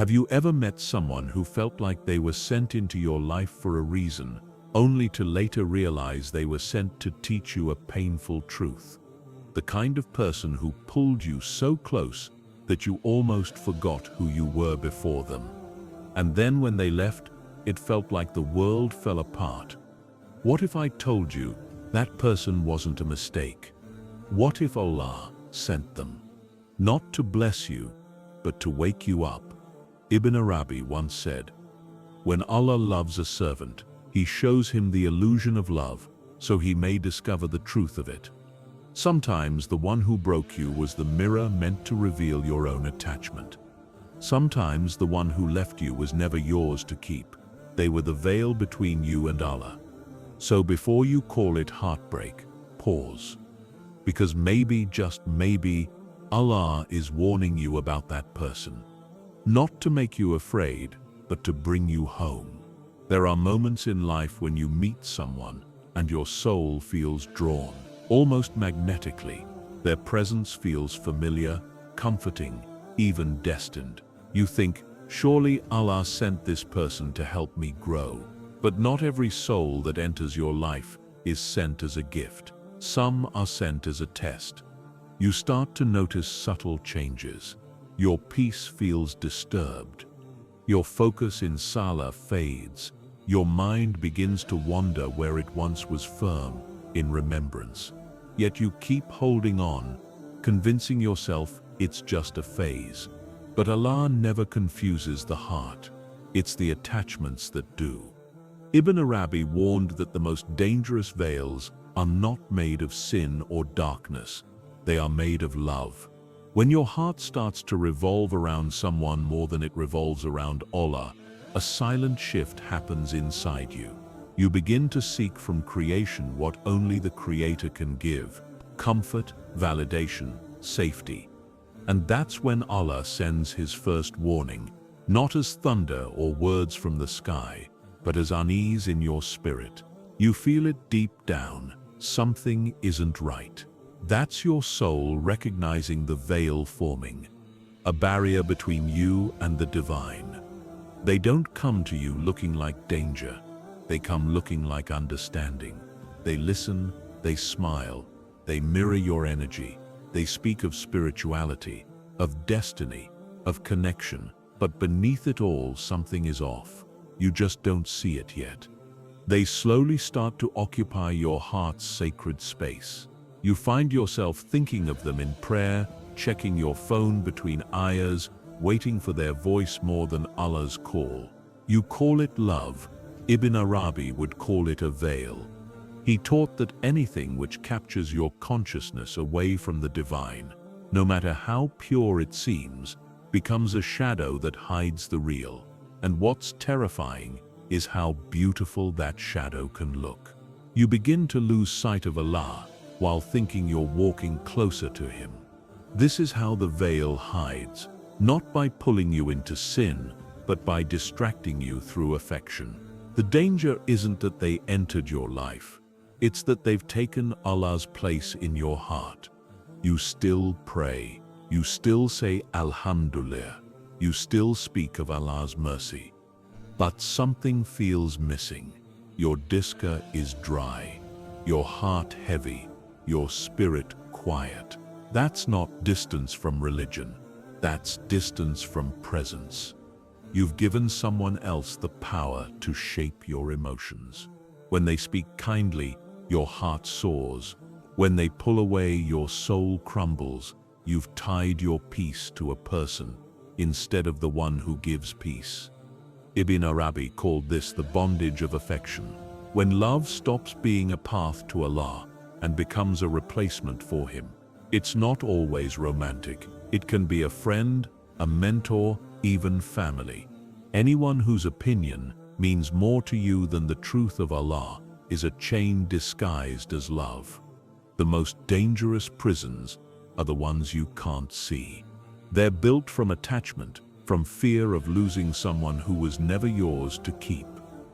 Have you ever met someone who felt like they were sent into your life for a reason, only to later realize they were sent to teach you a painful truth? The kind of person who pulled you so close that you almost forgot who you were before them. And then when they left, it felt like the world fell apart. What if I told you that person wasn't a mistake? What if Allah sent them? Not to bless you, but to wake you up. Ibn Arabi once said, "When Allah loves a servant, He shows him the illusion of love, so he may discover the truth of it." Sometimes the one who broke you was the mirror meant to reveal your own attachment. Sometimes the one who left you was never yours to keep. They were the veil between you and Allah. So before you call it heartbreak, pause. Because maybe, just maybe, Allah is warning you about that person. Not to make you afraid, but to bring you home. There are moments in life when you meet someone and your soul feels drawn, almost magnetically. Their presence feels familiar, comforting, even destined. You think, surely Allah sent this person to help me grow. But not every soul that enters your life is sent as a gift. Some are sent as a test. You start to notice subtle changes. Your peace feels disturbed. Your focus in salah fades. Your mind begins to wander where it once was firm, in remembrance. Yet you keep holding on, convincing yourself it's just a phase. But Allah never confuses the heart. It's the attachments that do. Ibn Arabi warned that the most dangerous veils are not made of sin or darkness. They are made of love. When your heart starts to revolve around someone more than it revolves around Allah, a silent shift happens inside you. You begin to seek from creation what only the Creator can give: comfort, validation, safety. And that's when Allah sends His first warning, not as thunder or words from the sky, but as unease in your spirit. You feel it deep down. Something isn't right. That's your soul recognizing the veil forming, a barrier between you and the divine. They don't come to you looking like danger. They come looking like understanding. They listen, they smile, they mirror your energy. They speak of spirituality, of destiny, of connection, but beneath it all something is off. You just don't see it yet. They slowly start to occupy your heart's sacred space. You find yourself thinking of them in prayer, checking your phone between ayahs, waiting for their voice more than Allah's call. You call it love. Ibn Arabi would call it a veil. He taught that anything which captures your consciousness away from the divine, no matter how pure it seems, becomes a shadow that hides the real. And what's terrifying is how beautiful that shadow can look. You begin to lose sight of Allah while thinking you're walking closer to Him. This is how the veil hides, not by pulling you into sin, but by distracting you through affection. The danger isn't that they entered your life. It's that they've taken Allah's place in your heart. You still pray. You still say Alhamdulillah. You still speak of Allah's mercy. But something feels missing. Your diska is dry. Your heart heavy. Your spirit quiet. That's not distance from religion. That's distance from presence. You've given someone else the power to shape your emotions. When they speak kindly, your heart soars. When they pull away, your soul crumbles. You've tied your peace to a person instead of the one who gives peace. Ibn Arabi called this the bondage of affection. When love stops being a path to Allah and becomes a replacement for Him. It's not always romantic. It can be a friend, a mentor, even family. Anyone whose opinion means more to you than the truth of Allah is a chain disguised as love. The most dangerous prisons are the ones you can't see. They're built from attachment, from fear of losing someone who was never yours to keep.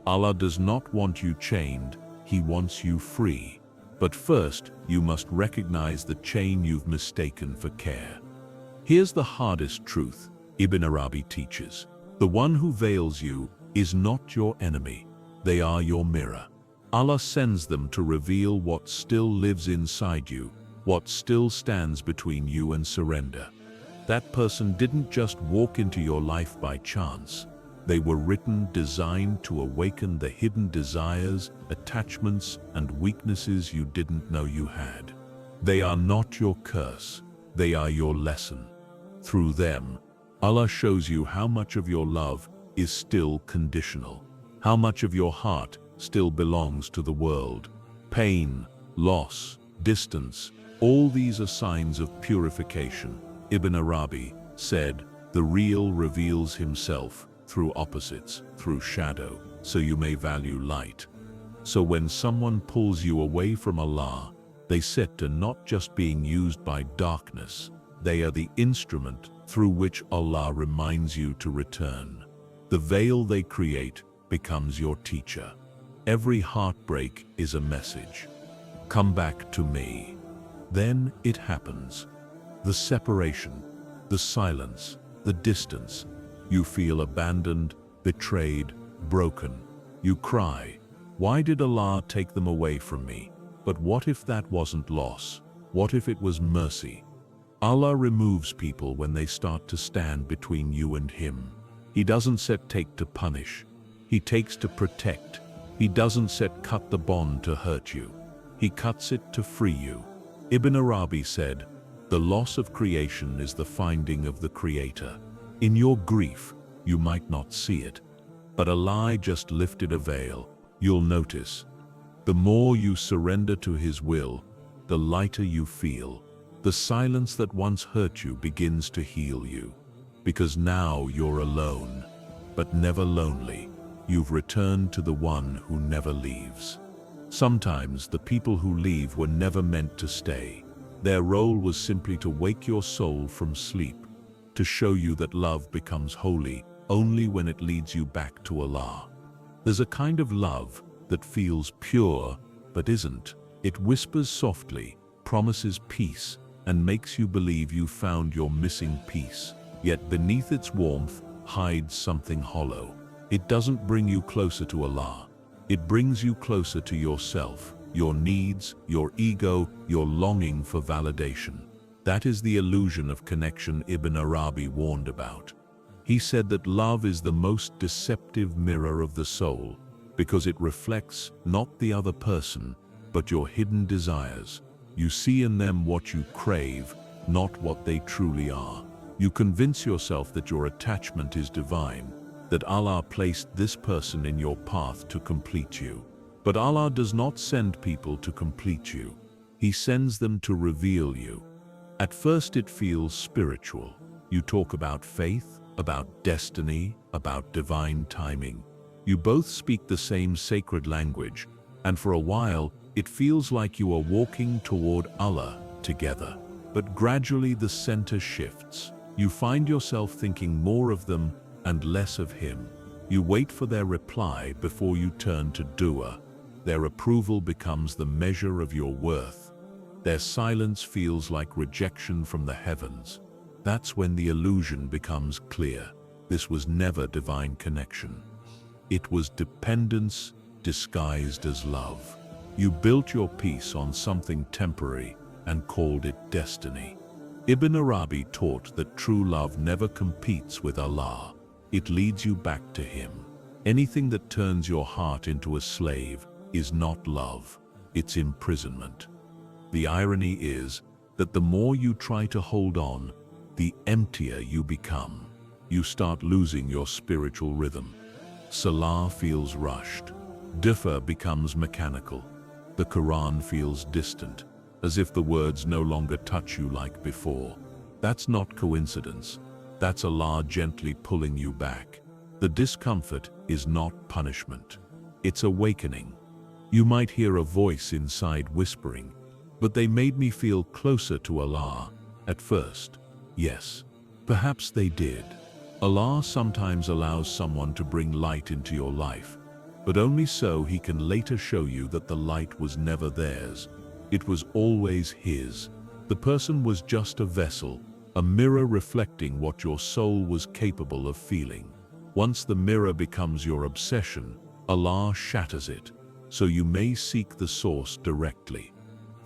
Allah does not want you chained, He wants you free. But first, you must recognize the chain you've mistaken for care. Here's the hardest truth Ibn Arabi teaches. The one who veils you is not your enemy. They are your mirror. Allah sends them to reveal what still lives inside you, what still stands between you and surrender. That person didn't just walk into your life by chance. They were written, designed to awaken the hidden desires, attachments, and weaknesses you didn't know you had. They are not your curse. They are your lesson. Through them, Allah shows you how much of your love is still conditional, how much of your heart still belongs to the world. Pain, loss, distance, all these are signs of purification. Ibn Arabi said, "The real reveals himself through opposites, through shadow, so you may value light." So when someone pulls you away from Allah, they set to not just being used by darkness, they are the instrument through which Allah reminds you to return. The veil they create becomes your teacher. Every heartbreak is a message. Come back to me. Then it happens. The separation, the silence, the distance. You feel abandoned, betrayed, broken. You cry, "Why did Allah take them away from me?" But what if that wasn't loss? What if it was mercy? Allah removes people when they start to stand between you and Him. He doesn't take to punish. He takes to protect. He doesn't cut the bond to hurt you. He cuts it to free you. Ibn Arabi said, "The loss of creation is the finding of the Creator." In your grief, you might not see it, but Allah just lifted a veil. You'll notice. The more you surrender to His will, the lighter you feel. The silence that once hurt you begins to heal you. Because now you're alone, but never lonely. You've returned to the one who never leaves. Sometimes the people who leave were never meant to stay. Their role was simply to wake your soul from sleep, to show you that love becomes holy only when it leads you back to Allah. There's a kind of love that feels pure but isn't. It whispers softly, promises peace, and makes you believe you found your missing piece. Yet beneath its warmth hides something hollow. It doesn't bring you closer to Allah. It brings you closer to yourself, your needs, your ego, your longing for validation. That is the illusion of connection Ibn Arabi warned about. He said that love is the most deceptive mirror of the soul, because it reflects not the other person, but your hidden desires. You see in them what you crave, not what they truly are. You convince yourself that your attachment is divine, that Allah placed this person in your path to complete you. But Allah does not send people to complete you. He sends them to reveal you. At first it feels spiritual. You talk about faith, about destiny, about divine timing. You both speak the same sacred language, and for a while it feels like you are walking toward Allah together. But gradually the center shifts. You find yourself thinking more of them and less of Him. You wait for their reply before you turn to dua. Their approval becomes the measure of your worth. Their silence feels like rejection from the heavens. That's when the illusion becomes clear. This was never divine connection. It was dependence disguised as love. You built your peace on something temporary and called it destiny. Ibn Arabi taught that true love never competes with Allah. It leads you back to Him. Anything that turns your heart into a slave is not love, it's imprisonment. The irony is that the more you try to hold on, the emptier you become. You start losing your spiritual rhythm. Salah feels rushed. Dufa becomes mechanical. The Quran feels distant, as if the words no longer touch you like before. That's not coincidence. That's Allah gently pulling you back. The discomfort is not punishment. It's awakening. You might hear a voice inside whispering, "But they made me feel closer to Allah." At first, yes, perhaps they did. Allah sometimes allows someone to bring light into your life, but only so He can later show you that the light was never theirs. It was always His. The person was just a vessel, a mirror reflecting what your soul was capable of feeling. Once the mirror becomes your obsession, Allah shatters it, so you may seek the source directly.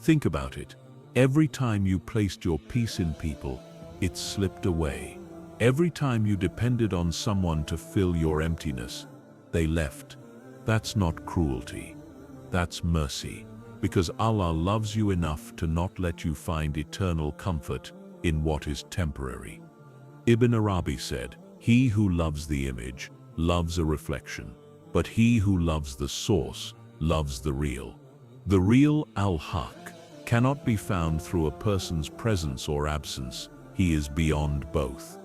Think about it. Every time you placed your peace in people, it slipped away. Every time you depended on someone to fill your emptiness, they left. That's not cruelty. That's mercy, because Allah loves you enough to not let you find eternal comfort in what is temporary. Ibn Arabi said, "He who loves the image loves a reflection, but he who loves the source loves the real." The real al-Haq cannot be found through a person's presence or absence. He is beyond both.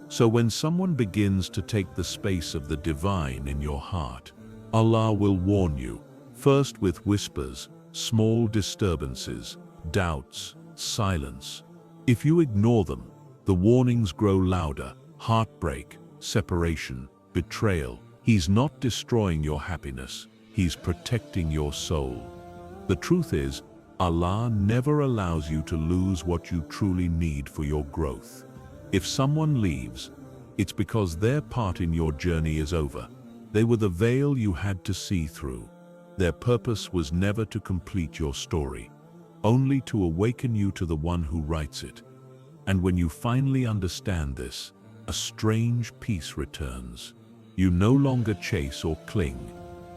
So when someone begins to take the space of the divine in your heart, Allah will warn you, first with whispers, small disturbances, doubts, silence. If you ignore them, the warnings grow louder: heartbreak, separation, betrayal. He's not destroying your happiness, He's protecting your soul. The truth is, Allah never allows you to lose what you truly need for your growth. If someone leaves, it's because their part in your journey is over. They were the veil you had to see through. Their purpose was never to complete your story, only to awaken you to the one who writes it. And when you finally understand this, a strange peace returns. You no longer chase or cling.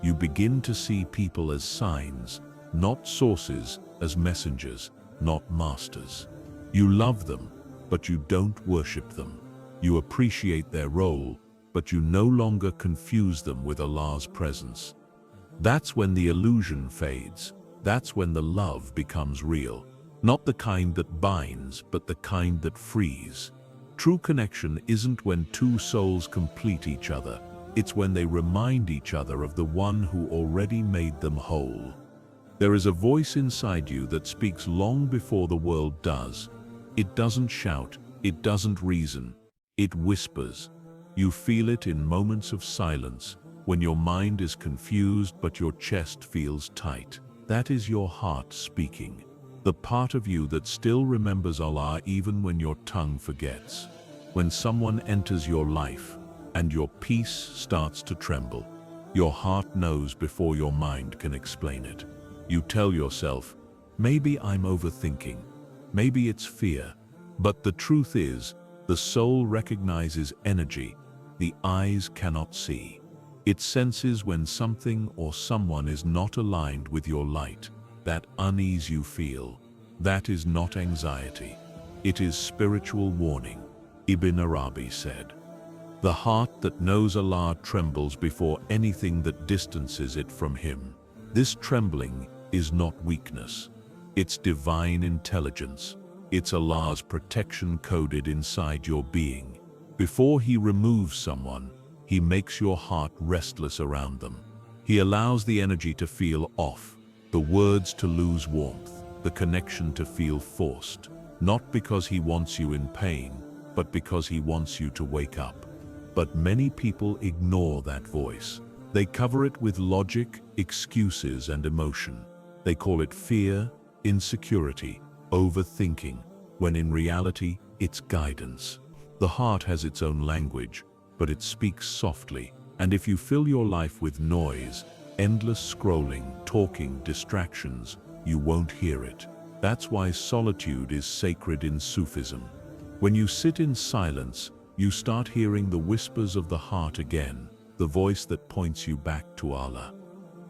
You begin to see people as signs, not sources, as messengers, not masters. You love them, but you don't worship them. You appreciate their role, but you no longer confuse them with Allah's presence. That's when the illusion fades. That's when the love becomes real. Not the kind that binds, but the kind that frees. True connection isn't when two souls complete each other. It's when they remind each other of the one who already made them whole. There is a voice inside you that speaks long before the world does. It doesn't shout, it doesn't reason, it whispers. You feel it in moments of silence, when your mind is confused but your chest feels tight. That is your heart speaking. The part of you that still remembers Allah even when your tongue forgets. When someone enters your life and your peace starts to tremble, your heart knows before your mind can explain it. You tell yourself, maybe I'm overthinking, maybe it's fear. But the truth is, the soul recognizes energy the eyes cannot see. It senses when something or someone is not aligned with your light. That unease you feel, that is not anxiety. It is spiritual warning. Ibn Arabi said, "The heart that knows Allah trembles before anything that distances it from Him." This trembling is not weakness. It's divine intelligence. It's Allah's protection coded inside your being. Before He removes someone, He makes your heart restless around them. He allows the energy to feel off, the words to lose warmth, the connection to feel forced. Not because He wants you in pain, but because He wants you to wake up. But many people ignore that voice. They cover it with logic, excuses, and emotion. They call it fear, insecurity, overthinking, when in reality, it's guidance. The heart has its own language, but it speaks softly. And if you fill your life with noise, endless scrolling, talking, distractions, you won't hear it. That's why solitude is sacred in Sufism. When you sit in silence, you start hearing the whispers of the heart again, the voice that points you back to Allah.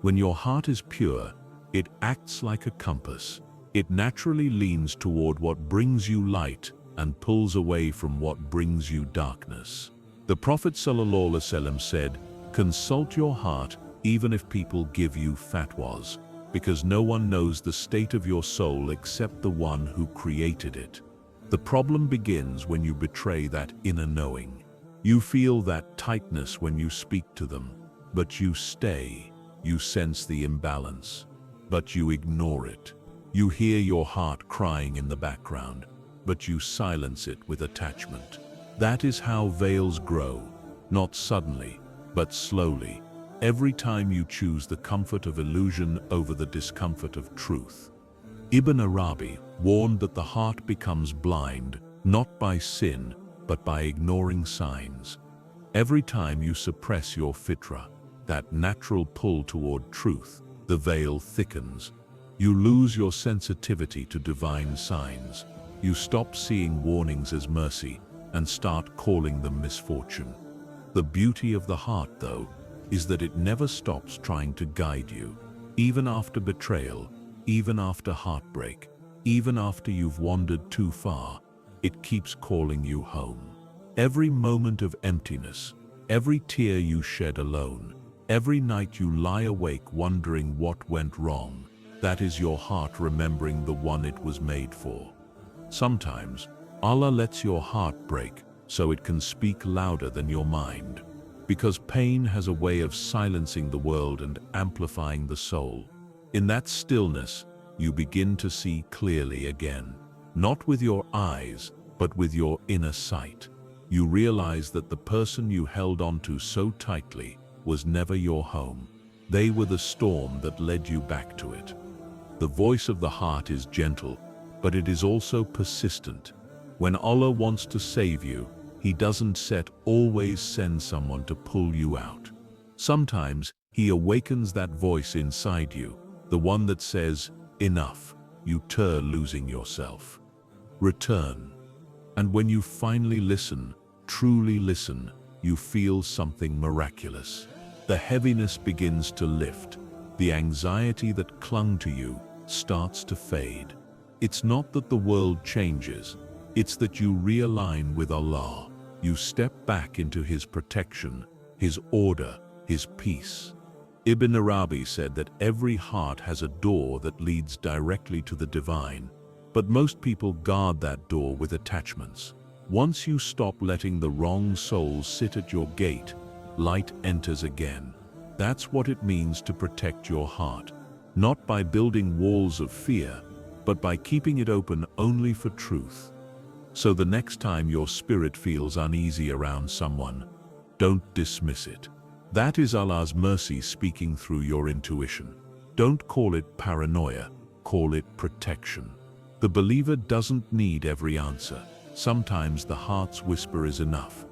When your heart is pure, it acts like a compass. It naturally leans toward what brings you light and pulls away from what brings you darkness. The Prophet ﷺ said, "Consult your heart even if people give you fatwas, because no one knows the state of your soul except the one who created it." The problem begins when you betray that inner knowing. You feel that tightness when you speak to them, but you stay. You sense the imbalance, but you ignore it. You hear your heart crying in the background, but you silence it with attachment. That is how veils grow, not suddenly, but slowly, every time you choose the comfort of illusion over the discomfort of truth. Ibn Arabi warned that the heart becomes blind, not by sin, but by ignoring signs. Every time you suppress your fitra, that natural pull toward truth, the veil thickens. You lose your sensitivity to divine signs. You stop seeing warnings as mercy and start calling them misfortune. The beauty of the heart, though, is that it never stops trying to guide you. Even after betrayal, even after heartbreak, even after you've wandered too far, it keeps calling you home. Every moment of emptiness, every tear you shed alone, every night you lie awake wondering what went wrong, that is your heart remembering the one it was made for. Sometimes, Allah lets your heart break so it can speak louder than your mind, because pain has a way of silencing the world and amplifying the soul. In that stillness, you begin to see clearly again, not with your eyes, but with your inner sight. You realize that the person you held onto so tightly was never your home. They were the storm that led you back to it. The voice of the heart is gentle, but it is also persistent. When Allah wants to save you, He doesn't always send someone to pull you out. Sometimes He awakens that voice inside you, the one that says, enough, you losing yourself. Return. And when you finally listen, truly listen, you feel something miraculous. The heaviness begins to lift. The anxiety that clung to you starts to fade. It's not that the world changes, it's that you realign with Allah. You step back into His protection, His order, His peace. Ibn Arabi said that every heart has a door that leads directly to the divine, but most people guard that door with attachments. Once you stop letting the wrong souls sit at your gate, light enters again. That's what it means to protect your heart, not by building walls of fear, but by keeping it open only for truth. So the next time your spirit feels uneasy around someone, don't dismiss it. That is Allah's mercy speaking through your intuition. Don't call it paranoia, call it protection. The believer doesn't need every answer. Sometimes the heart's whisper is enough.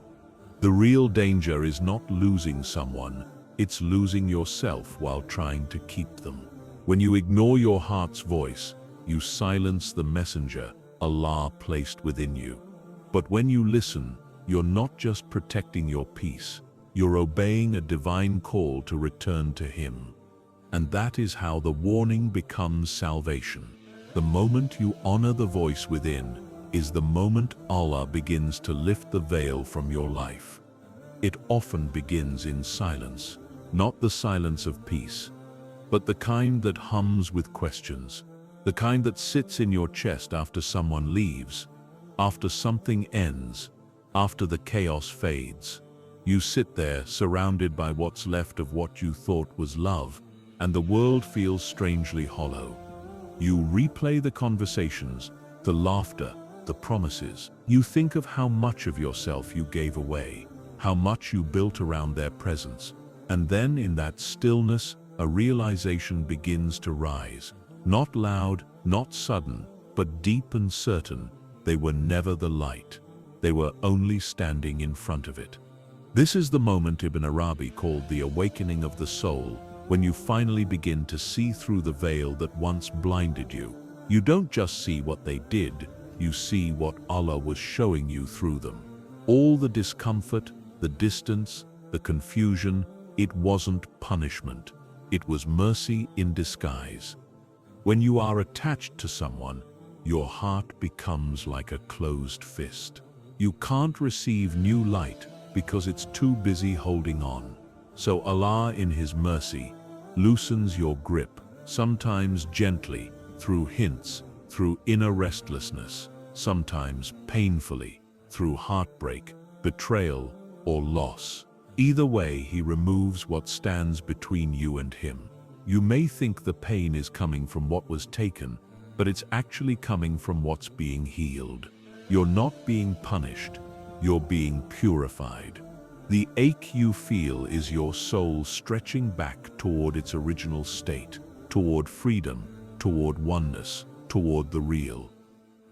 The real danger is not losing someone, it's losing yourself while trying to keep them. When you ignore your heart's voice, you silence the messenger Allah placed within you. But when you listen, you're not just protecting your peace, you're obeying a divine call to return to Him. And that is how the warning becomes salvation. The moment you honor the voice within is the moment Allah begins to lift the veil from your life. It often begins in silence, not the silence of peace, but the kind that hums with questions, the kind that sits in your chest after someone leaves, after something ends, after the chaos fades. You sit there surrounded by what's left of what you thought was love, and the world feels strangely hollow. You replay the conversations, the laughter, the promises. You think of how much of yourself you gave away, how much you built around their presence. And then in that stillness, a realization begins to rise. Not loud, not sudden, but deep and certain. They were never the light. They were only standing in front of it. This is the moment Ibn Arabi called the awakening of the soul, when you finally begin to see through the veil that once blinded you. You don't just see what they did, you see what Allah was showing you through them. All the discomfort, the distance, the confusion, it wasn't punishment. It was mercy in disguise. When you are attached to someone, your heart becomes like a closed fist. You can't receive new light because it's too busy holding on. So Allah in His mercy loosens your grip, sometimes gently, through hints, through inner restlessness, sometimes painfully, through heartbreak, betrayal, or loss. Either way, He removes what stands between you and Him. You may think the pain is coming from what was taken, but it's actually coming from what's being healed. You're not being punished, you're being purified. The ache you feel is your soul stretching back toward its original state, toward freedom, toward oneness, toward the real.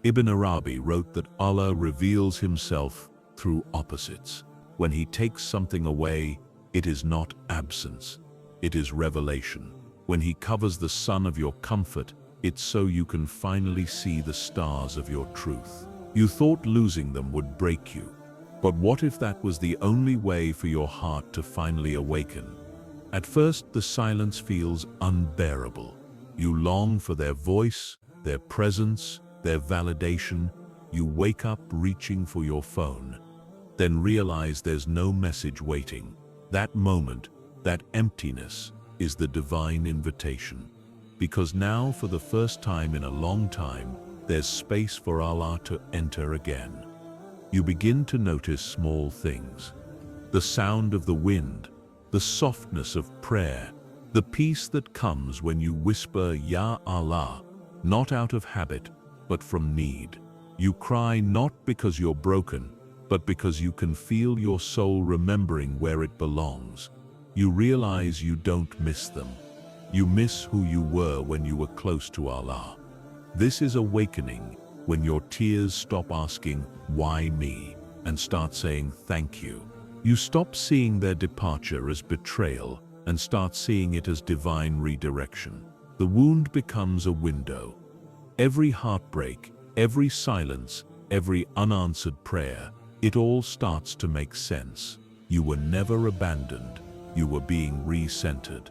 Ibn Arabi wrote that Allah reveals Himself through opposites. When He takes something away, it is not absence, it is revelation. When He covers the sun of your comfort, it's so you can finally see the stars of your truth. You thought losing them would break you, but what if that was the only way for your heart to finally awaken? At first, the silence feels unbearable. You long for their voice, their presence, their validation. You wake up reaching for your phone, then realize there's no message waiting. That moment, that emptiness, is the divine invitation. Because now, for the first time in a long time, there's space for Allah to enter again. You begin to notice small things. The sound of the wind, the softness of prayer, the peace that comes when you whisper, Ya Allah, not out of habit, but from need. You cry not because you're broken, but because you can feel your soul remembering where it belongs. You realize you don't miss them. You miss who you were when you were close to Allah. This is awakening, when your tears stop asking, why me, and start saying thank you. You stop seeing their departure as betrayal and start seeing it as divine redirection. The wound becomes a window. Every heartbreak, every silence, every unanswered prayer, it all starts to make sense. You were never abandoned. You were being re-centered.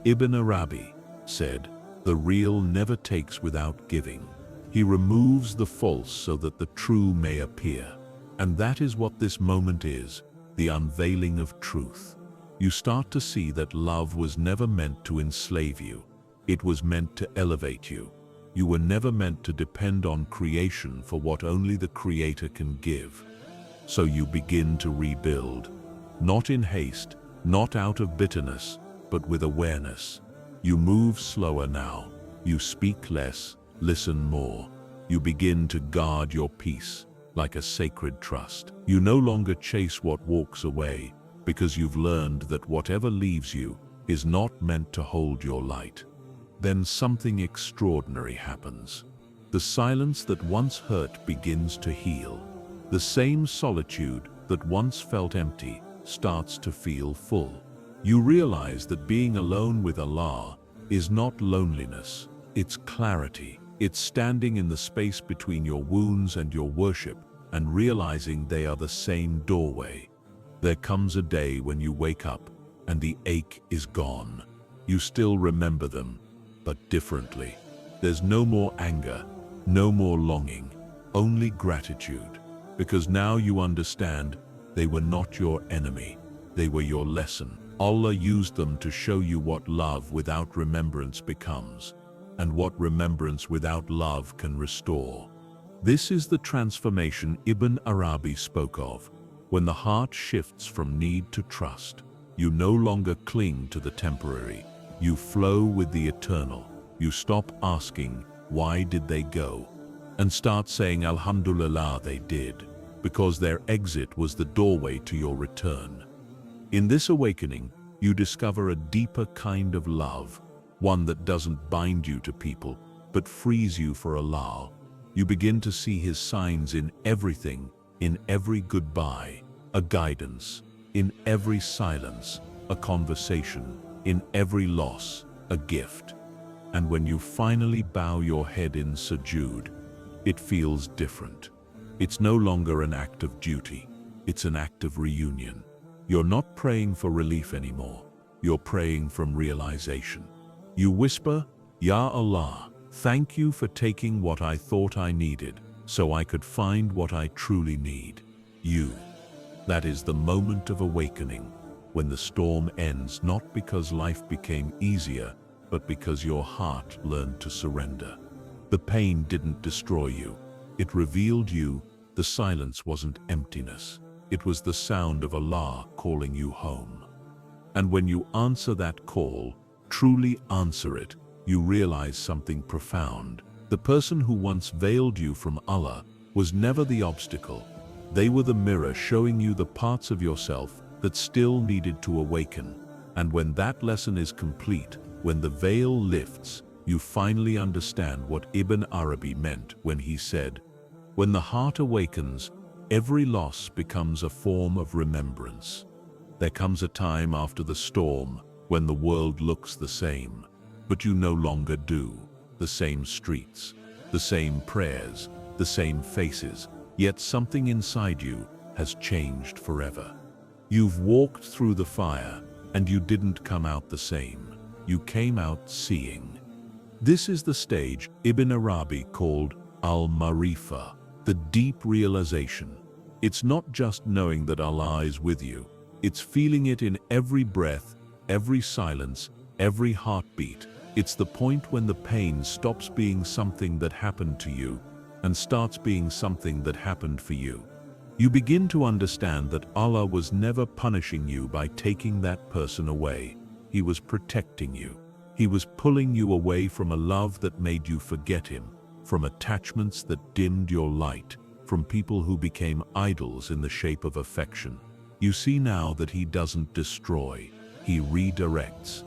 Ibn Arabi said, "The real never takes without giving." He removes the false so that the true may appear. And that is what this moment is, the unveiling of truth. You start to see that love was never meant to enslave you. It was meant to elevate you. You were never meant to depend on creation for what only the Creator can give. So you begin to rebuild, not in haste, not out of bitterness, but with awareness. You move slower now. You speak less, listen more. You begin to guard your peace like a sacred trust. You no longer chase what walks away, because you've learned that whatever leaves you is not meant to hold your light. Then something extraordinary happens. The silence that once hurt begins to heal. The same solitude that once felt empty starts to feel full. You realize that being alone with Allah is not loneliness, it's clarity. It's standing in the space between your wounds and your worship and realizing they are the same doorway. There comes a day when you wake up and the ache is gone. You still remember them, but differently. There's no more anger, no more longing, only gratitude. Because now you understand they were not your enemy, they were your lesson. Allah used them to show you what love without remembrance becomes, and what remembrance without love can restore. This is the transformation Ibn Arabi spoke of, when the heart shifts from need to trust. You no longer cling to the temporary, you flow with the eternal. You stop asking, why did they go? And start saying, Alhamdulillah, they did, because their exit was the doorway to your return. In this awakening, you discover a deeper kind of love, one that doesn't bind you to people, but frees you for Allah. You begin to see His signs in everything, in every goodbye, a guidance, in every silence, a conversation, in every loss, a gift. And when you finally bow your head in sujood, it feels different. It's no longer an act of duty, it's an act of reunion. You're not praying for relief anymore, you're praying from realization. You whisper, Ya Allah, thank you for taking what I thought I needed, so I could find what I truly need, you. That is the moment of awakening, when the storm ends not because life became easier, but because your heart learned to surrender. The pain didn't destroy you, it revealed you. The silence wasn't emptiness, it was the sound of Allah calling you home. And when you answer that call, truly answer it, you realize something profound. The person who once veiled you from Allah was never the obstacle. They were the mirror showing you the parts of yourself that still needed to awaken. And when that lesson is complete, when the veil lifts, you finally understand what Ibn Arabi meant when he said, when the heart awakens, every loss becomes a form of remembrance. There comes a time after the storm when the world looks the same, but you no longer do. The same streets, the same prayers, the same faces, yet something inside you has changed forever. You've walked through the fire, and you didn't come out the same. You came out seeing. This is the stage Ibn Arabi called al-Marifa, the deep realization. It's not just knowing that Allah is with you, it's feeling it in every breath, every silence, every heartbeat. It's the point when the pain stops being something that happened to you and starts being something that happened for you. You begin to understand that Allah was never punishing you by taking that person away. He was protecting you. He was pulling you away from a love that made you forget Him, from attachments that dimmed your light, from people who became idols in the shape of affection. You see now that He doesn't destroy, He redirects.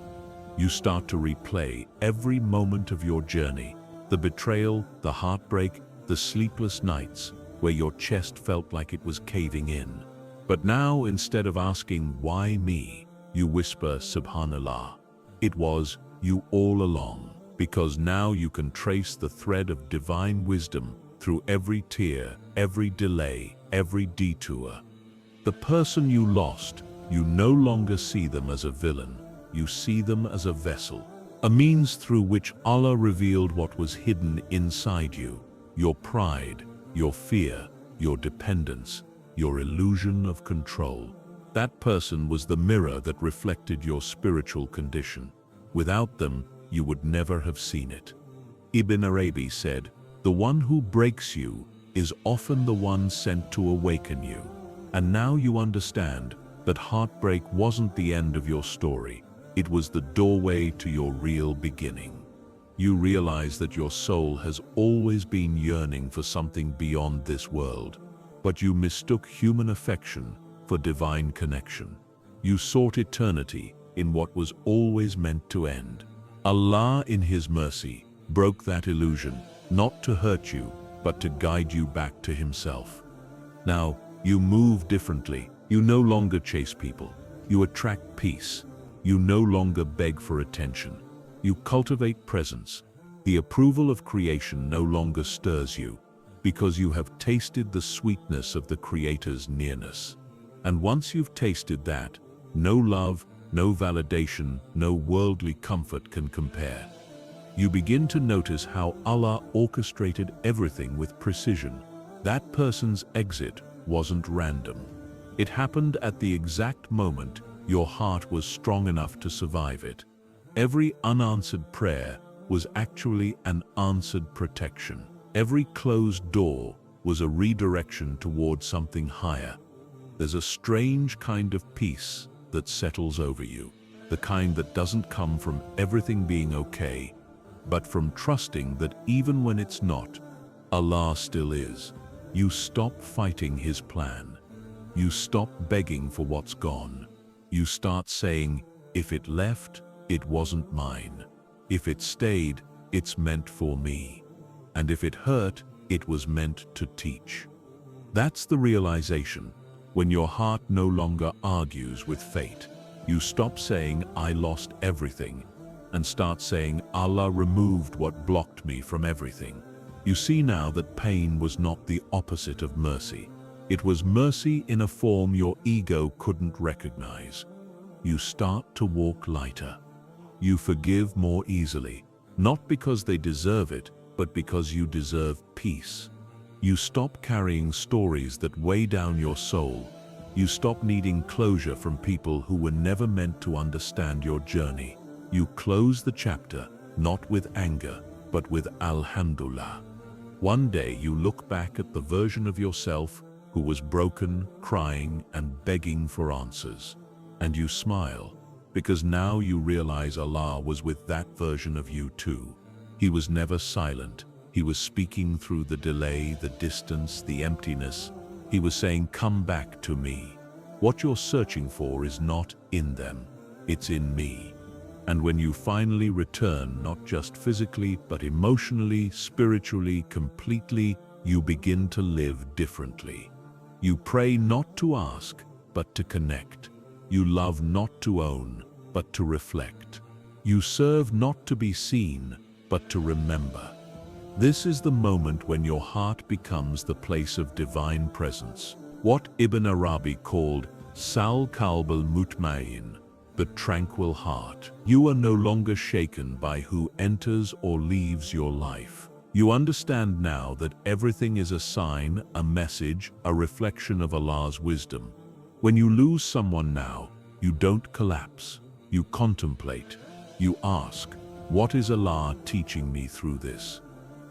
You start to replay every moment of your journey, the betrayal, the heartbreak, the sleepless nights, where your chest felt like it was caving in. But now, instead of asking, "Why me?" you whisper, "Subhanallah. It was you all along," because now you can trace the thread of divine wisdom through every tear, every delay, every detour. The person you lost, you no longer see them as a villain. You see them as a vessel, a means through which Allah revealed what was hidden inside you, your pride, your fear, your dependence, your illusion of control. That person was the mirror that reflected your spiritual condition. Without them, you would never have seen it. Ibn Arabi said, "The one who breaks you is often the one sent to awaken you." And now you understand that heartbreak wasn't the end of your story. It was the doorway to your real beginning. You realize that your soul has always been yearning for something beyond this world, but you mistook human affection for divine connection. You sought eternity in what was always meant to end. Allah, in His mercy, broke that illusion, not to hurt you, but to guide you back to Himself. Now, you move differently. You no longer chase people. You attract peace. You no longer beg for attention. You cultivate presence. The approval of creation no longer stirs you, because you have tasted the sweetness of the Creator's nearness. And once you've tasted that, no love, no validation, no worldly comfort can compare. You begin to notice how Allah orchestrated everything with precision. That person's exit wasn't random. It happened at the exact moment your heart was strong enough to survive it. Every unanswered prayer was actually an answered protection. Every closed door was a redirection toward something higher. There's a strange kind of peace that settles over you, the kind that doesn't come from everything being okay, but from trusting that even when it's not, Allah still is. You stop fighting His plan. You stop begging for what's gone. You start saying, "If it left, it wasn't mine. If it stayed, it's meant for me. And if it hurt, it was meant to teach." That's the realization. When your heart no longer argues with fate, you stop saying, "I lost everything," and start saying, "Allah removed what blocked me from everything." You see now that pain was not the opposite of mercy. It was mercy in a form your ego couldn't recognize. You start to walk lighter. You forgive more easily, not because they deserve it, but because you deserve peace. You stop carrying stories that weigh down your soul. You stop needing closure from people who were never meant to understand your journey. You close the chapter, not with anger, but with Alhamdulillah. One day you look back at the version of yourself who was broken, crying, and begging for answers. And you smile, because now you realize Allah was with that version of you too. He was never silent. He was speaking through the delay, the distance, the emptiness. He was saying, "Come back to me. What you're searching for is not in them. It's in me." And when you finally return, not just physically, but emotionally, spiritually, completely, you begin to live differently. You pray not to ask, but to connect. You love not to own, but to reflect. You serve not to be seen, but to remember. This is the moment when your heart becomes the place of divine presence. What Ibn Arabi called Sal Qalb al-Mutmain, the tranquil heart. You are no longer shaken by who enters or leaves your life. You understand now that everything is a sign, a message, a reflection of Allah's wisdom. When you lose someone now, you don't collapse. You contemplate. You ask, what is Allah teaching me through this?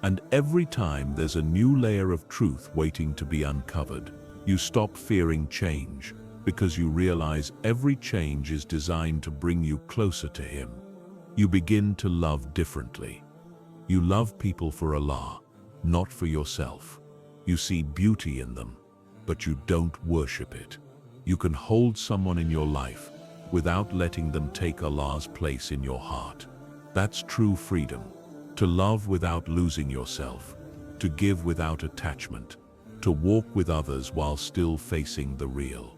And every time there's a new layer of truth waiting to be uncovered. You stop fearing change, because you realize every change is designed to bring you closer to Him. You begin to love differently. You love people for Allah, not for yourself. You see beauty in them, but you don't worship it. You can hold someone in your life without letting them take Allah's place in your heart. That's true freedom. To love without losing yourself, to give without attachment, to walk with others while still facing the real.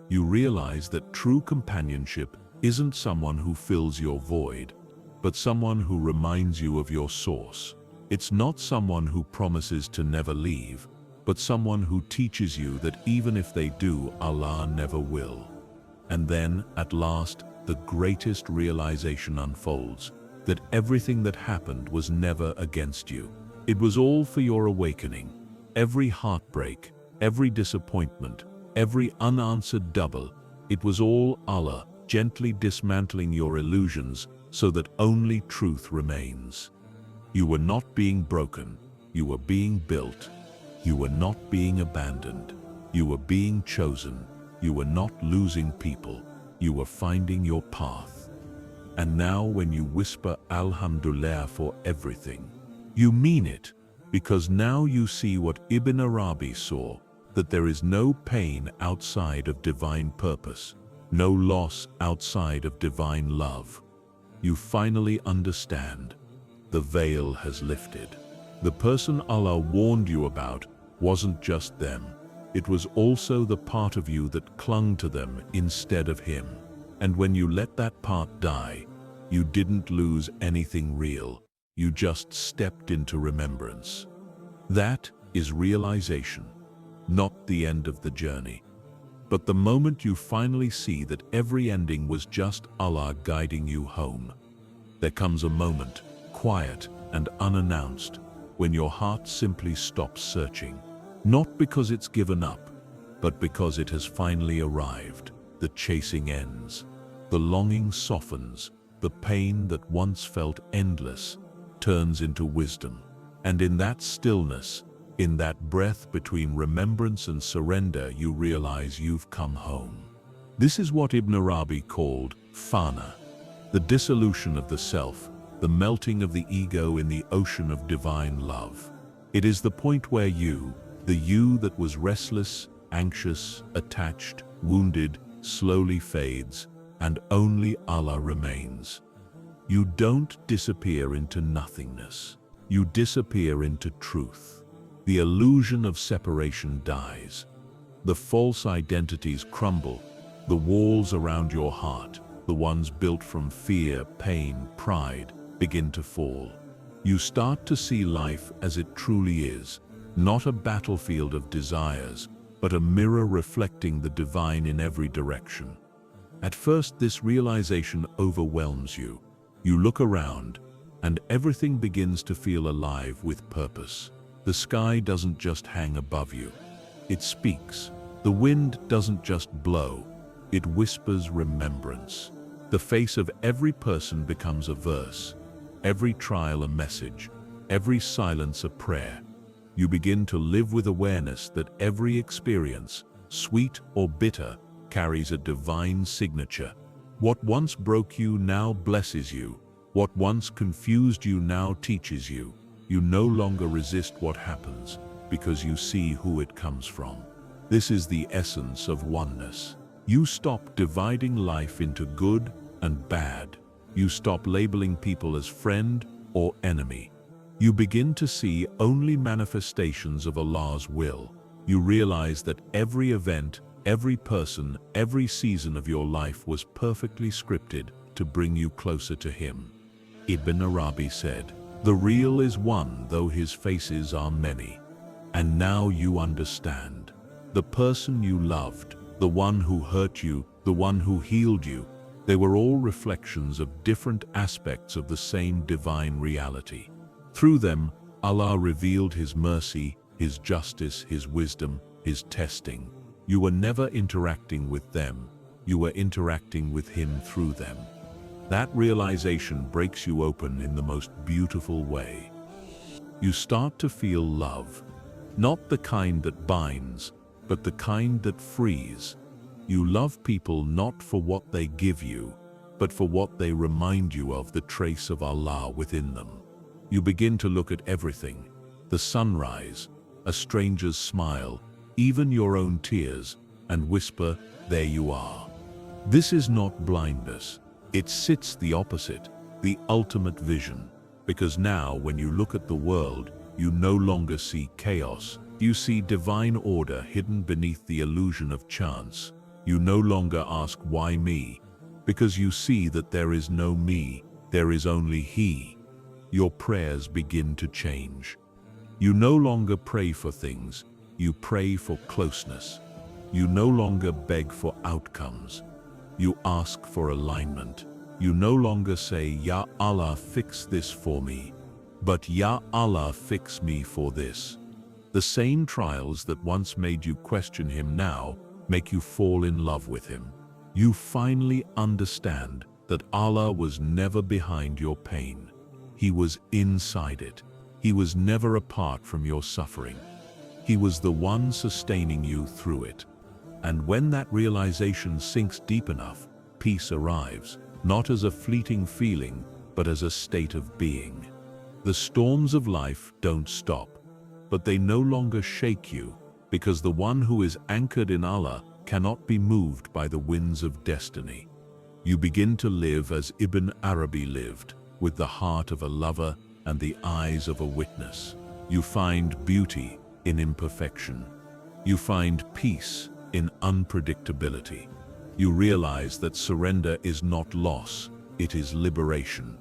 You realize that true companionship isn't someone who fills your void, but someone who reminds you of your source. It's not someone who promises to never leave, but someone who teaches you that even if they do, Allah never will. And then, at last, the greatest realization unfolds, that everything that happened was never against you. It was all for your awakening. Every heartbreak, every disappointment, every unanswered double, it was all Allah gently dismantling your illusions so that only truth remains. You were not being broken, you were being built. You were not being abandoned, you were being chosen. You were not losing people, you were finding your path. And now when you whisper Alhamdulillah for everything, you mean it, because now you see what Ibn Arabi saw, that there is no pain outside of divine purpose, no loss outside of divine love. You finally understand. The veil has lifted. The person Allah warned you about wasn't just them. It was also the part of you that clung to them instead of Him. And when you let that part die, you didn't lose anything real. You just stepped into remembrance. That is realization, not the end of the journey, but the moment you finally see that every ending was just Allah guiding you home. There comes a moment, quiet and unannounced, when your heart simply stops searching. Not because it's given up, but because it has finally arrived. The chasing ends. The longing softens. The pain that once felt endless turns into wisdom. And in that stillness, in that breath between remembrance and surrender, you realize you've come home. This is what Ibn Arabi called fana, the dissolution of the self, the melting of the ego in the ocean of divine love. It is the point where you, the you that was restless, anxious, attached, wounded, slowly fades, and only Allah remains. You don't disappear into nothingness. You disappear into truth. The illusion of separation dies. The false identities crumble. The walls around your heart, the ones built from fear, pain, pride, begin to fall. You start to see life as it truly is, not a battlefield of desires, but a mirror reflecting the divine in every direction. At first, this realization overwhelms you. You look around, and everything begins to feel alive with purpose. The sky doesn't just hang above you. It speaks. The wind doesn't just blow. It whispers remembrance. The face of every person becomes a verse, every trial a message, every silence a prayer. You begin to live with awareness that every experience, sweet or bitter, carries a divine signature. What once broke you now blesses you. What once confused you now teaches you. You no longer resist what happens because you see who it comes from. This is the essence of oneness. You stop dividing life into good and bad. You stop labeling people as friend or enemy. You begin to see only manifestations of Allah's will. You realize that every event, every person, every season of your life was perfectly scripted to bring you closer to Him. Ibn Arabi said, "The real is one, though his faces are many." And now you understand. The person you loved, the one who hurt you, the one who healed you, they were all reflections of different aspects of the same divine reality. Through them, Allah revealed His mercy, His justice, His wisdom, His testing. You were never interacting with them, you were interacting with Him through them. That realization breaks you open in the most beautiful way. You start to feel love, not the kind that binds, but the kind that frees. You love people not for what they give you, but for what they remind you of, the trace of Allah within them. You begin to look at everything, the sunrise, a stranger's smile, even your own tears, and whisper, "There you are." This is not blindness. It sits the opposite, the ultimate vision. Because now, when you look at the world, you no longer see chaos. You see divine order hidden beneath the illusion of chance. You no longer ask, "Why me?" because you see that there is no me, there is only He. Your prayers begin to change. You no longer pray for things, you pray for closeness. You no longer beg for outcomes, you ask for alignment. You no longer say, "Ya Allah, fix this for me," but "Ya Allah, fix me for this." The same trials that once made you question Him now make you fall in love with Him. You finally understand that Allah was never behind your pain. He was inside it. He was never apart from your suffering. He was the one sustaining you through it. And when that realization sinks deep enough, peace arrives, not as a fleeting feeling, but as a state of being. The storms of life don't stop, but they no longer shake you, because the one who is anchored in Allah cannot be moved by the winds of destiny. You begin to live as Ibn Arabi lived, with the heart of a lover and the eyes of a witness. You find beauty in imperfection. You find peace in unpredictability. You realize that surrender is not loss, it is liberation.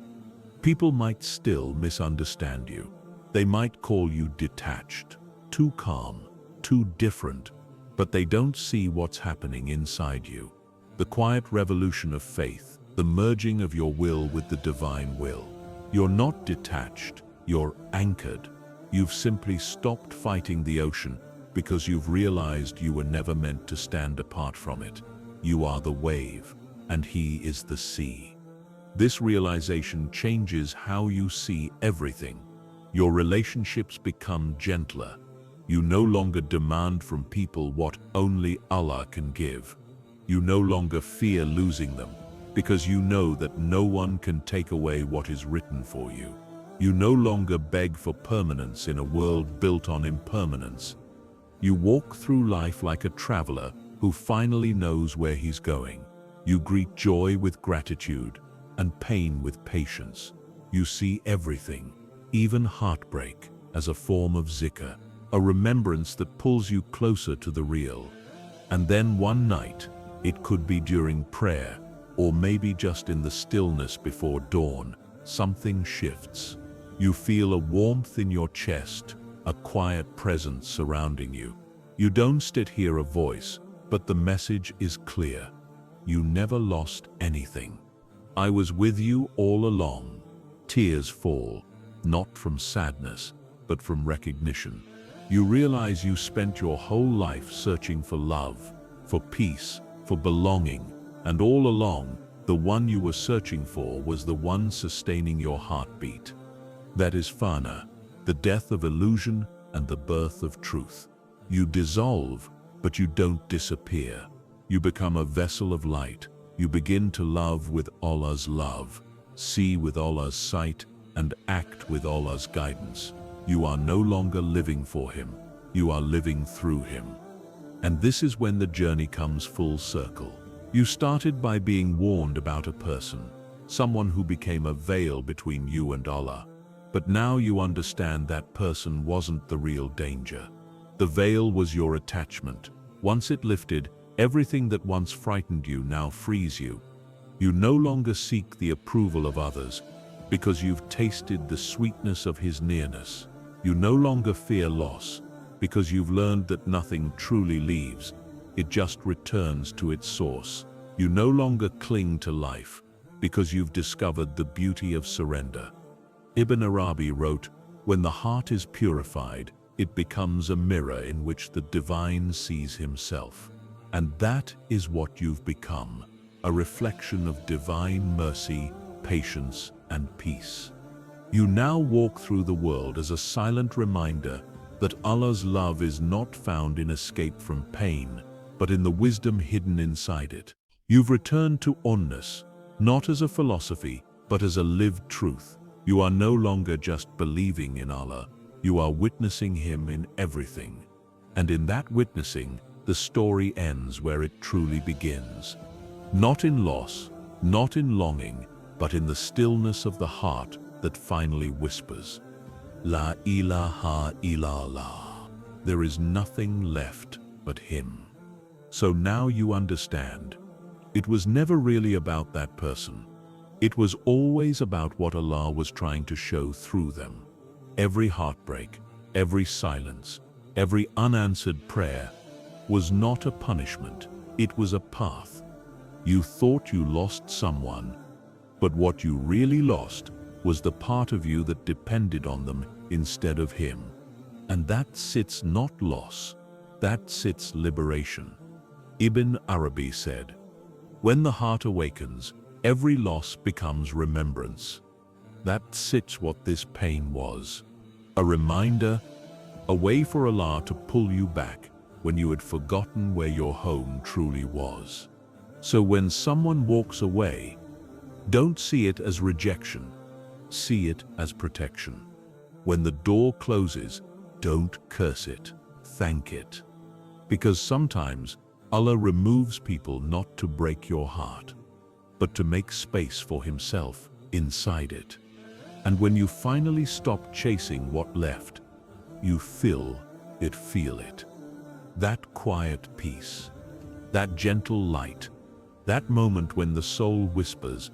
People might still misunderstand you. They might call you detached, too calm, too different, but they don't see what's happening inside you. The quiet revolution of faith, the merging of your will with the divine will. You're not detached, you're anchored. You've simply stopped fighting the ocean because you've realized you were never meant to stand apart from it. You are the wave, and He is the sea. This realization changes how you see everything. Your relationships become gentler. You no longer demand from people what only Allah can give. You no longer fear losing them, because you know that no one can take away what is written for you. You no longer beg for permanence in a world built on impermanence. You walk through life like a traveler who finally knows where he's going. You greet joy with gratitude and pain with patience. You see everything, even heartbreak, as a form of zikr, a remembrance that pulls you closer to the real. And then one night, it could be during prayer, or maybe just in the stillness before dawn, something shifts. You feel a warmth in your chest, a quiet presence surrounding you. You don't hear a voice, but the message is clear. You never lost anything. I was with you all along. Tears fall, not from sadness, but from recognition. You realize you spent your whole life searching for love, for peace, for belonging, and all along, the one you were searching for was the one sustaining your heartbeat. That is fana, the death of illusion and the birth of truth. You dissolve, but you don't disappear. You become a vessel of light. You begin to love with Allah's love, see with Allah's sight, and act with Allah's guidance. You are no longer living for Him. You are living through Him. And this is when the journey comes full circle. You started by being warned about a person, someone who became a veil between you and Allah. But now you understand that person wasn't the real danger. The veil was your attachment. Once it lifted, everything that once frightened you now frees you. You no longer seek the approval of others, because you've tasted the sweetness of his nearness. You no longer fear loss, because you've learned that nothing truly leaves. It just returns to its source. You no longer cling to life, because you've discovered the beauty of surrender. Ibn Arabi wrote, "When the heart is purified, it becomes a mirror in which the divine sees himself." And that is what you've become, a reflection of divine mercy, patience, and peace. You now walk through the world as a silent reminder that Allah's love is not found in escape from pain, but in the wisdom hidden inside it. You've returned to oneness, not as a philosophy, but as a lived truth. You are no longer just believing in Allah, you are witnessing him in everything. And in that witnessing, the story ends where it truly begins. Not in loss, not in longing, but in the stillness of the heart that finally whispers, La ilaha illallah. There is nothing left but him. So now you understand. It was never really about that person. It was always about what Allah was trying to show through them. Every heartbreak, every silence, every unanswered prayer was not a punishment, it was a path. You thought you lost someone, but what you really lost was the part of you that depended on them instead of him. And that sits not loss, that sits liberation. Ibn Arabi said, "When the heart awakens, every loss becomes remembrance." That sits what this pain was. A reminder, a way for Allah to pull you back when you had forgotten where your home truly was. So when someone walks away, don't see it as rejection, see it as protection. When the door closes, don't curse it, thank it. Because sometimes Allah removes people not to break your heart, but to make space for himself inside it. And when you finally stop chasing what left, you feel it. That quiet peace, that gentle light, that moment when the soul whispers,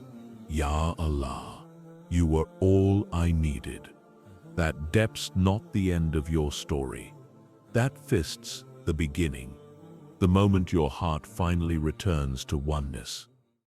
Ya Allah, you were all I needed. That depth's not the end of your story. That fist's the beginning, the moment your heart finally returns to oneness.